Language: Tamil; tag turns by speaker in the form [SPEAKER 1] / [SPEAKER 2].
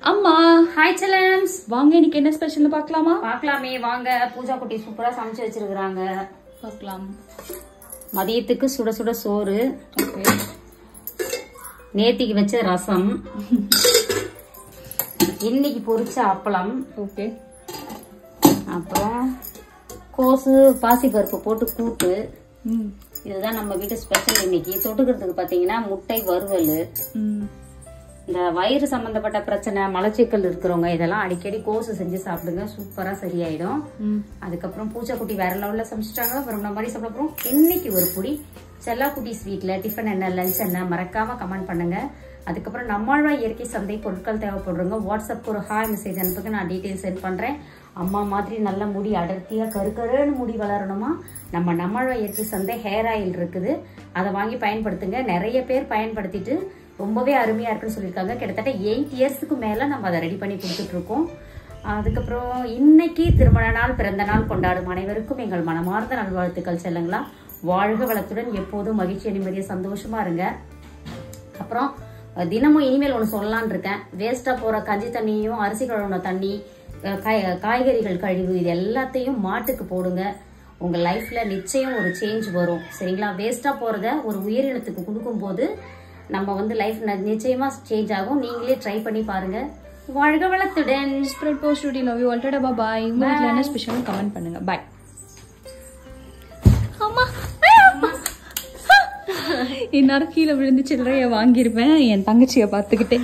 [SPEAKER 1] அம்மா
[SPEAKER 2] ஹாய் செல்லம்ஸ்,
[SPEAKER 1] வாங்க இன்னைக்கு என்ன ஸ்பெஷல்னு பார்க்கலாமா?
[SPEAKER 2] பார்க்கலாமே வாங்க. பூஜா குட்டி சூப்பரா சமைச்சு வச்சிருக்காங்க.
[SPEAKER 1] பார்க்கலாம்.
[SPEAKER 2] மதியத்துக்கு சுட சுட சோறு,
[SPEAKER 1] ஓகே.
[SPEAKER 2] நேத்திக்கு வச்ச ரசம், இன்னைக்கு பொரிச்ச அப்பளம்,
[SPEAKER 1] ஓகே.
[SPEAKER 2] அப்புறம் கோசு பாசிப்பருப்பு போட்டு கூட்டு. இதுதான் நம்ம வீட்டு ஸ்பெஷல். இன்னைக்கு தொட்டுக்கிறதுக்கு பாத்தீங்கன்னா முட்டை வறுவல். இந்த வயிறு சம்பந்தப்பட்ட பிரச்சனை, மலச்சிக்கல் இருக்கிறவங்க இதெல்லாம் அடிக்கடி கோசு செஞ்சு சாப்பிடுங்க, சூப்பரா சரியாயிடும். அதுக்கப்புறம் பூச்சாக்குட்டி வேற லெவல்ல சமைச்சிட்டாங்க. அப்புறம் நம்ம மாதிரி சாப்பிடுறோம். இன்னைக்கு ஒரு புடி செல்லாக்குட்டி ஸ்வீட்ல டிஃபன் என்ன, லஞ்ச் என்ன, மறக்காம கமெண்ட் பண்ணுங்க. அதுக்கப்புறம் நம்மாழ்வார் இயற்கை சந்தை பொருட்கள் தேவைப்படுறவங்க வாட்ஸ்அப்க்கு ஒரு ஹாய் மெசேஜ் அனுப்புங்க, நான் டீட்டெயில் சென்ட் பண்றேன். அம்மா மாதிரி நல்ல முடி அடர்த்தியா கருக்கருன்னு முடி வளரணுமா, நம்ம நம்மாழ்வார் இயற்கை சந்தை ஹேர் ஆயில் இருக்குது, அதை வாங்கி பயன்படுத்துங்க. நிறைய பேர் பயன்படுத்திட்டு ரொம்பவே அருமையா இருக்குன்னு சொல்லியிருக்காங்க. கிட்டத்தட்ட 8 இயர்ஸுக்கு மேல நம்ம அதை ரெடி பண்ணி கொடுத்துட்டு இருக்கோம். அதுக்கப்புறம் இன்னைக்கு திருமண நாள், பிறந்த நாள் கொண்டாடும் அனைவருக்கும் எங்கள் மனமார்ந்த நல்வாழ்த்துக்கள். செல்லுங்களா, வாழ்க வளத்துடன் எப்போதும் மகிழ்ச்சி, நிம்மதியா, சந்தோஷமா இருங்க. அப்புறம் தினமும் இனிமேல் ஒன்று சொல்லலான் இருக்கேன். வேஸ்டா போற கஞ்சி தண்ணியும், அரிசி கழுவுன தண்ணி, காய்கறிகள் கழிவு, இது எல்லாத்தையும் மாட்டுக்கு போடுங்க. உங்க லைஃப்ல நிச்சயம் ஒரு சேஞ்ச் வரும். சரிங்களா? வேஸ்டா போறத ஒரு உயிரினத்துக்கு கொடுக்கும் போது நம்ம வந்து லைஃப் நிச்சயமா சேஞ்ச் ஆகும். நீங்களே ட்ரை பண்ணி பாருங்க. வாழ்க வளத்துடன்.
[SPEAKER 1] Spread positivity, love you all. Tata bye. உங்க வீட்ல என்ன ஸ்பெஷல் கமெண்ட் பண்ணுங்க. பை. அம்மா இந்நேரம் கீழே விழுந்து சில்லறைய வாங்கியிருப்பேன் என் தங்கச்சியை பார்த்துக்கிட்டே.